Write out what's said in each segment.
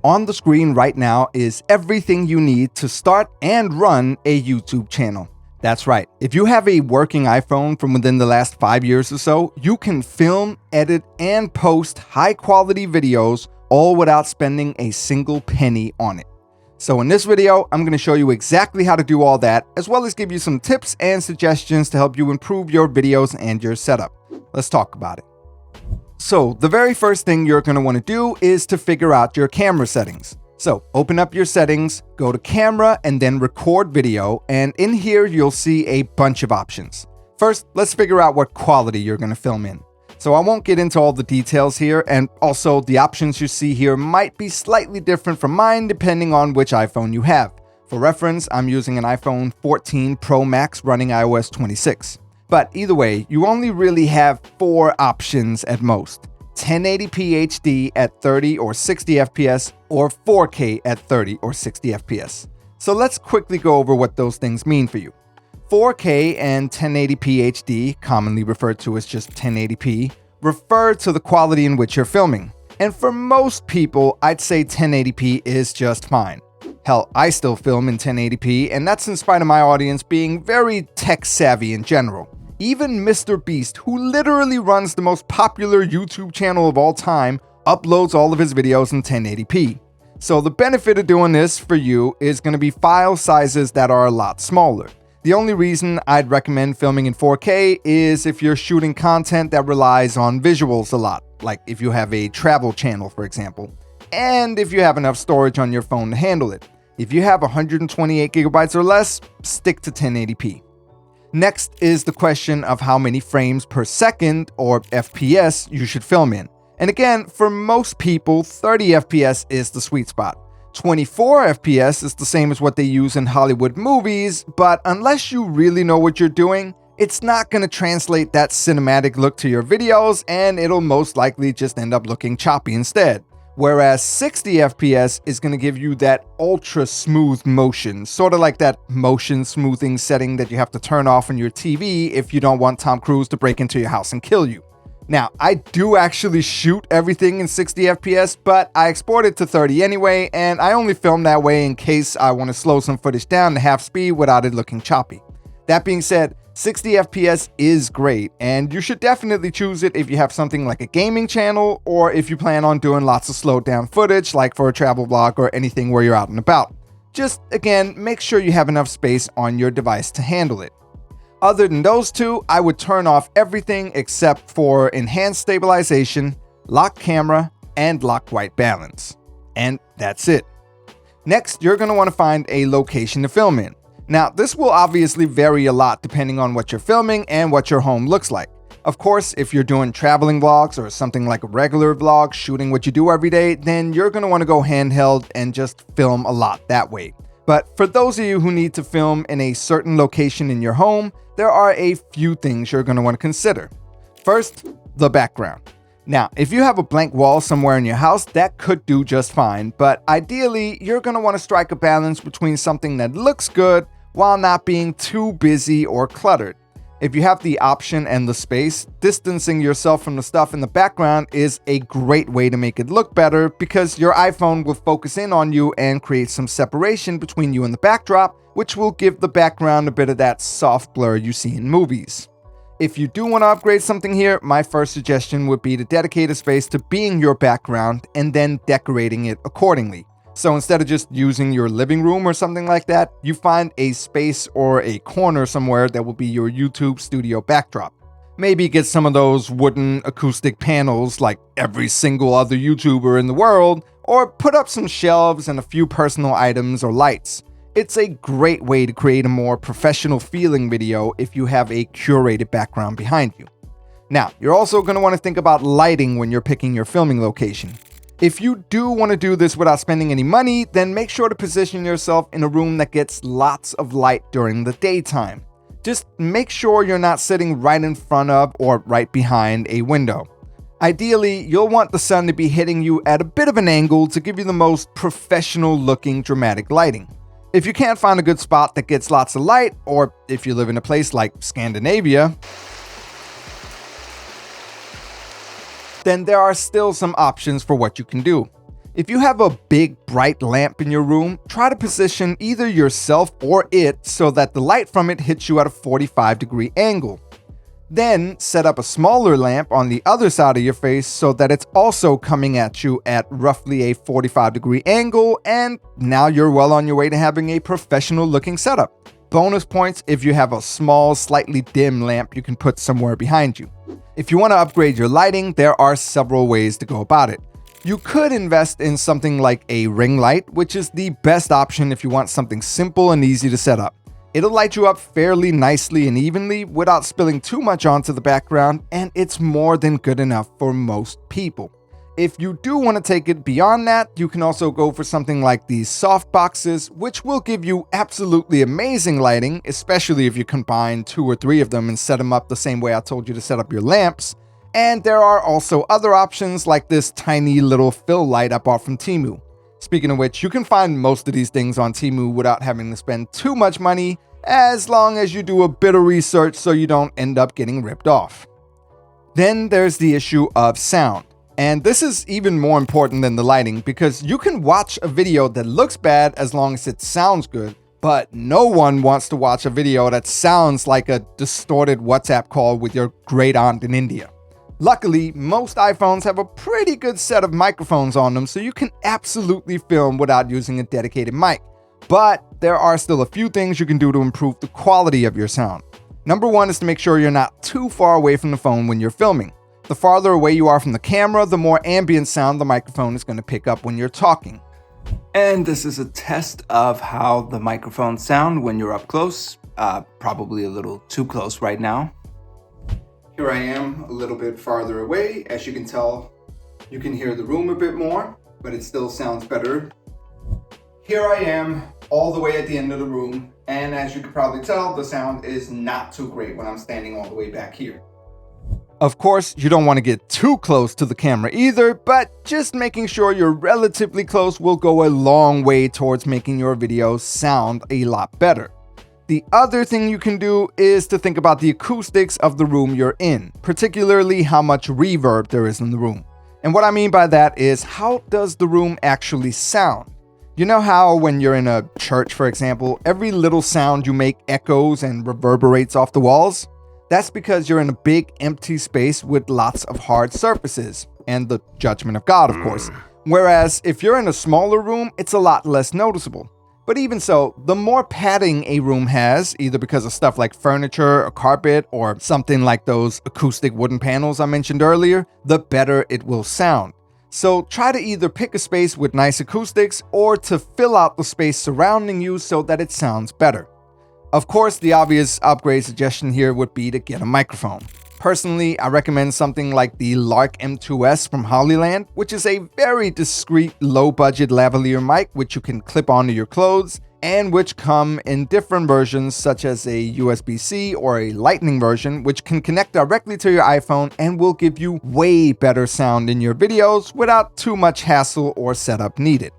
On the screen right now is everything you need to start and run a YouTube channel. That's right. If you have a working iPhone from within the last 5 years or so, you can film, edit, and post high-quality videos all without spending a single penny on it. So in this video, I'm going to show you exactly how to do all that, as well as give you some tips and suggestions to help you improve your videos and your setup. Let's talk about it. So the very first thing you're going to want to do is to figure out your camera settings. So open up your settings, go to camera, and then record video, and in here you'll see a bunch of options. First, let's figure out what quality you're going to film in. So I won't get into all the details here, and also the options you see here might be slightly different from mine depending on which iPhone you have. For reference, I'm using an iPhone 14 Pro Max running iOS 26. But either way, you only really have 4 options at most: 1080p HD at 30 or 60 FPS, or 4K at 30 or 60 FPS. So let's quickly go over what those things mean for you. 4K and 1080p HD, commonly referred to as just 1080p, refer to the quality in which you're filming. And for most people, I'd say 1080p is just fine. Hell, I still film in 1080p, and that's in spite of my audience being very tech savvy in general. Even Mr. Beast, who literally runs the most popular YouTube channel of all time, uploads all of his videos in 1080p. So the benefit of doing this for you is going to be file sizes that are a lot smaller. The only reason I'd recommend filming in 4K is if you're shooting content that relies on visuals a lot, like if you have a travel channel, for example, and if you have enough storage on your phone to handle it. If you have 128 gigabytes or less, stick to 1080p. Next is the question of how many frames per second, or FPS, you should film in. And again, for most people, 30 FPS is the sweet spot. 24 FPS is the same as what they use in Hollywood movies, but unless you really know what you're doing, it's not going to translate that cinematic look to your videos, and it'll most likely just end up looking choppy instead. Whereas 60 FPS is going to give you that ultra smooth motion, sort of like that motion smoothing setting that you have to turn off on your TV if you don't want Tom Cruise to break into your house and kill you. Now, I do actually shoot everything in 60 FPS, but I export it to 30 anyway, and I only film that way in case I want to slow some footage down to half speed without it looking choppy. That being said, 60 FPS is great, and you should definitely choose it if you have something like a gaming channel, or if you plan on doing lots of slowed down footage, like for a travel vlog or anything where you're out and about. Just, again, make sure you have enough space on your device to handle it. Other than those two, I would turn off everything except for enhanced stabilization, lock camera, and lock white balance. And that's it. Next, you're going to want to find a location to film in. Now, this will obviously vary a lot depending on what you're filming and what your home looks like. Of course, if you're doing traveling vlogs or something like a regular vlog, shooting what you do every day, then you're going to want to go handheld and just film a lot that way. But for those of you who need to film in a certain location in your home, there are a few things you're going to want to consider. First, the background. Now, if you have a blank wall somewhere in your house, that could do just fine, but ideally, you're going to want to strike a balance between something that looks good while not being too busy or cluttered. If you have the option and the space, distancing yourself from the stuff in the background is a great way to make it look better, because your iPhone will focus in on you and create some separation between you and the backdrop, which will give the background a bit of that soft blur you see in movies. If you do want to upgrade something here, my first suggestion would be to dedicate a space to being your background and then decorating it accordingly. So instead of just using your living room or something like that, you find a space or a corner somewhere that will be your YouTube studio backdrop. Maybe get some of those wooden acoustic panels like every single other YouTuber in the world, or put up some shelves and a few personal items or lights. It's a great way to create a more professional feeling video if you have a curated background behind you. Now, you're also going to want to think about lighting when you're picking your filming location. If you do want to do this without spending any money, then make sure to position yourself in a room that gets lots of light during the daytime. Just make sure you're not sitting right in front of or right behind a window. Ideally, you'll want the sun to be hitting you at a bit of an angle to give you the most professional looking dramatic lighting. If you can't find a good spot that gets lots of light, or if you live in a place like Scandinavia, then there are still some options for what you can do. If you have a big bright lamp in your room, try to position either yourself or it so that the light from it hits you at a 45-degree angle. Then set up a smaller lamp on the other side of your face so that it's also coming at you at roughly a 45-degree angle, and now you're well on your way to having a professional looking setup. Bonus points if you have a small, slightly dim lamp you can put somewhere behind you. If you want to upgrade your lighting, there are several ways to go about it. You could invest in something like a ring light, which is the best option if you want something simple and easy to set up. It'll light you up fairly nicely and evenly without spilling too much onto the background, and it's more than good enough for most people. If you do want to take it beyond that, you can also go for something like these soft boxes, which will give you absolutely amazing lighting, especially if you combine 2 or 3 of them and set them up the same way I told you to set up your lamps. And there are also other options like this tiny little fill light I bought from Temu. Speaking of which, you can find most of these things on Temu without having to spend too much money, as long as you do a bit of research so you don't end up getting ripped off. Then there's the issue of sound. And this is even more important than the lighting, because you can watch a video that looks bad as long as it sounds good, but no one wants to watch a video that sounds like a distorted WhatsApp call with your great aunt in India. Luckily, most iPhones have a pretty good set of microphones on them, so you can absolutely film without using a dedicated mic. But there are still a few things you can do to improve the quality of your sound. Number 1 is to make sure you're not too far away from the phone when you're filming. The farther away you are from the camera, the more ambient sound the microphone is going to pick up when you're talking. And this is a test of how the microphones sound when you're up close. Probably a little too close right now. Here I am a little bit farther away. As you can tell, you can hear the room a bit more, but it still sounds better. Here I am all the way at the end of the room, and as you can probably tell, the sound is not too great when I'm standing all the way back here. Of course, you don't want to get too close to the camera either, but just making sure you're relatively close will go a long way towards making your videos sound a lot better. The other thing you can do is to think about the acoustics of the room you're in, particularly how much reverb there is in the room. And what I mean by that is, how does the room actually sound? You know how when you're in a church, for example, every little sound you make echoes and reverberates off the walls? That's because you're in a big empty space with lots of hard surfaces, and the judgment of God, of course. Whereas if you're in a smaller room, it's a lot less noticeable. But even so, the more padding a room has, either because of stuff like furniture or carpet or something like those acoustic wooden panels I mentioned earlier, the better it will sound. So try to either pick a space with nice acoustics or to fill out the space surrounding you so that it sounds better. Of course, the obvious upgrade suggestion here would be to get a microphone. Personally, I recommend something like the Lark M2S from Hollyland, which is a very discreet, low-budget lavalier mic which you can clip onto your clothes, and which come in different versions such as a USB-C or a Lightning version, which can connect directly to your iPhone and will give you way better sound in your videos without too much hassle or setup needed.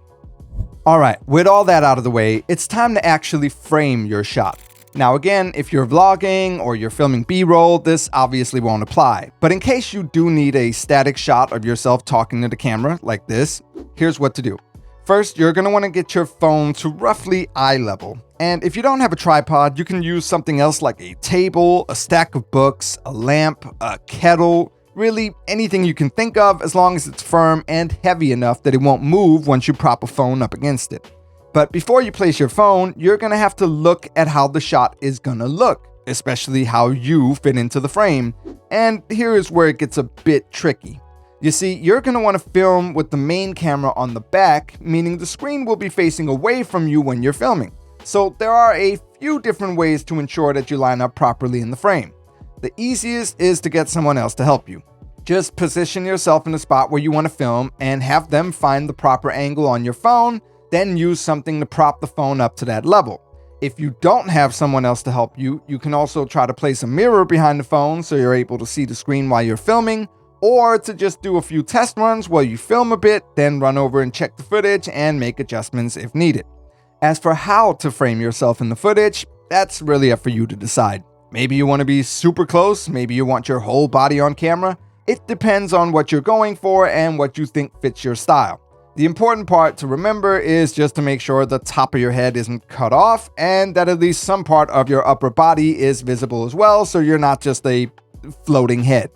Alright, with all that out of the way, it's time to actually frame your shot. Now again, if you're vlogging or you're filming B-roll, this obviously won't apply. But in case you do need a static shot of yourself talking to the camera, like this, here's what to do. First, you're going to want to get your phone to roughly eye level. And if you don't have a tripod, you can use something else like a table, a stack of books, a lamp, a kettle, really anything you can think of as long as it's firm and heavy enough that it won't move once you prop a phone up against it. But before you place your phone, you're going to have to look at how the shot is going to look, especially how you fit into the frame. And here is where it gets a bit tricky. You see, you're going to want to film with the main camera on the back, meaning the screen will be facing away from you when you're filming. So there are a few different ways to ensure that you line up properly in the frame. The easiest is to get someone else to help you. Just position yourself in the spot where you want to film and have them find the proper angle on your phone, then use something to prop the phone up to that level. If you don't have someone else to help you, you can also try to place a mirror behind the phone so you're able to see the screen while you're filming, or to just do a few test runs while you film a bit, then run over and check the footage and make adjustments if needed. As for how to frame yourself in the footage, that's really up for you to decide. Maybe you want to be super close, maybe you want your whole body on camera. It depends on what you're going for and what you think fits your style. The important part to remember is just to make sure the top of your head isn't cut off and that at least some part of your upper body is visible as well, so you're not just a floating head.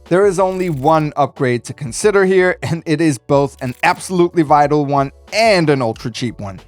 There is only one upgrade to consider here, and it is both an absolutely vital one and an ultra cheap one.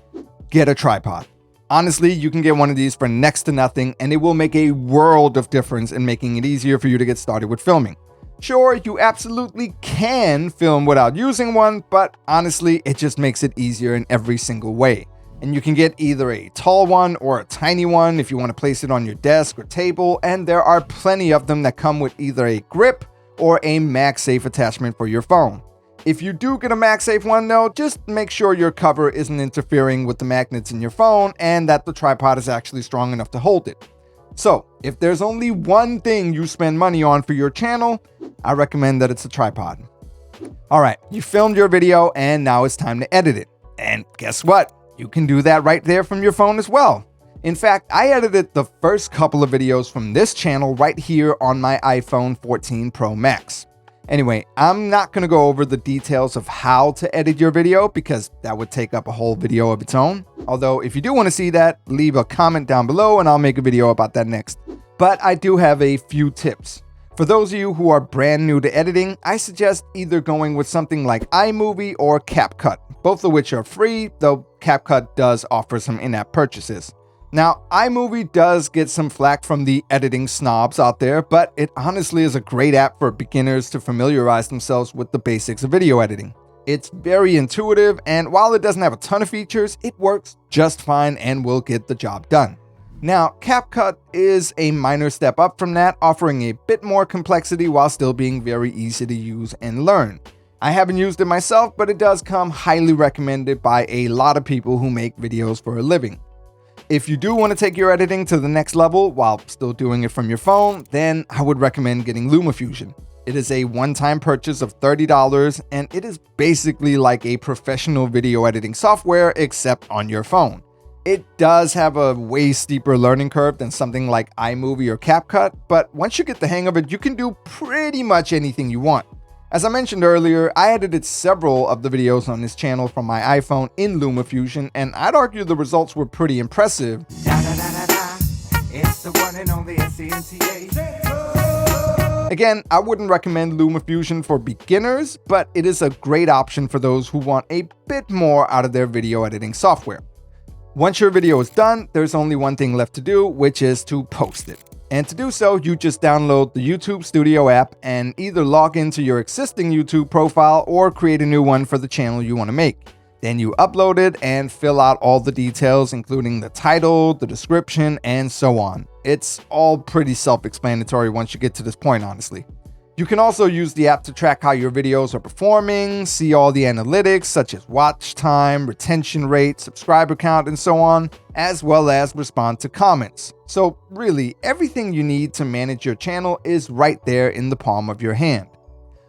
Get a tripod. Honestly, you can get one of these for next to nothing, and it will make a world of difference in making it easier for you to get started with filming. Sure, you absolutely can film without using one, but honestly, it just makes it easier in every single way. And you can get either a tall one or a tiny one if you want to place it on your desk or table, and there are plenty of them that come with either a grip or a MagSafe attachment for your phone. If you do get a MagSafe one though, just make sure your cover isn't interfering with the magnets in your phone and that the tripod is actually strong enough to hold it. So, if there's only one thing you spend money on for your channel, I recommend that it's a tripod. Alright, you filmed your video and now it's time to edit it. And guess what? You can do that right there from your phone as well. In fact, I edited the first couple of videos from this channel right here on my iPhone 14 Pro Max. Anyway, I'm not going to go over the details of how to edit your video because that would take up a whole video of its own. Although if you do want to see that, leave a comment down below and I'll make a video about that next. But I do have a few tips. For those of you who are brand new to editing, I suggest either going with something like iMovie or CapCut, both of which are free, though CapCut does offer some in-app purchases. Now, iMovie does get some flack from the editing snobs out there, but it honestly is a great app for beginners to familiarize themselves with the basics of video editing. It's very intuitive, and while it doesn't have a ton of features, it works just fine and will get the job done. Now, CapCut is a minor step up from that, offering a bit more complexity while still being very easy to use and learn. I haven't used it myself, but it does come highly recommended by a lot of people who make videos for a living. If you do want to take your editing to the next level while still doing it from your phone, then I would recommend getting LumaFusion. It is a one-time purchase of $30, and it is basically like a professional video editing software except on your phone. It does have a way steeper learning curve than something like iMovie or CapCut, but once you get the hang of it, you can do pretty much anything you want. As I mentioned earlier, I edited several of the videos on this channel from my iPhone in LumaFusion, and I'd argue the results were pretty impressive. It's the one and only Again, I wouldn't recommend LumaFusion for beginners, but it is a great option for those who want a bit more out of their video editing software. Once your video is done, there's only one thing left to do, which is to post it. And to do so, you just download the YouTube Studio app and either log into your existing YouTube profile or create a new one for the channel you want to make. Then you upload it and fill out all the details, including the title, the description, and so on. It's all pretty self-explanatory once you get to this point, honestly. You can also use the app to track how your videos are performing, see all the analytics such as watch time, retention rate, subscriber count, and so on, as well as respond to comments. So really, everything you need to manage your channel is right there in the palm of your hand.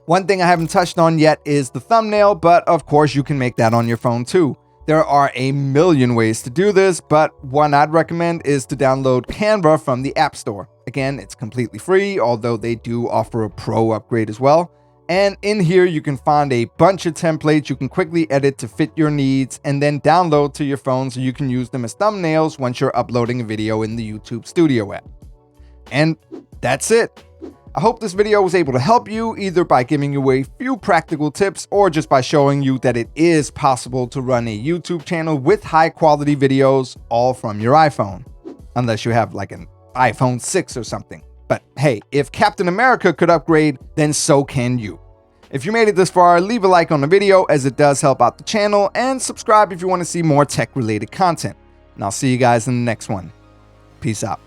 One thing I haven't touched on yet is the thumbnail, but of course you can make that on your phone too. There are a million ways to do this, but one I'd recommend is to download Canva from the App Store. Again, it's completely free, although they do offer a pro upgrade as well. And in here, you can find a bunch of templates you can quickly edit to fit your needs and then download to your phone so you can use them as thumbnails once you're uploading a video in the YouTube Studio app. And that's it. I hope this video was able to help you either by giving you a few practical tips or just by showing you that it is possible to run a YouTube channel with high quality videos all from your iPhone. Unless you have like an iPhone 6 or something. But hey, if Captain America could upgrade, then so can you. If you made it this far, leave a like on the video as it does help out the channel, and subscribe if you want to see more tech related content. And I'll see you guys in the next one. Peace out.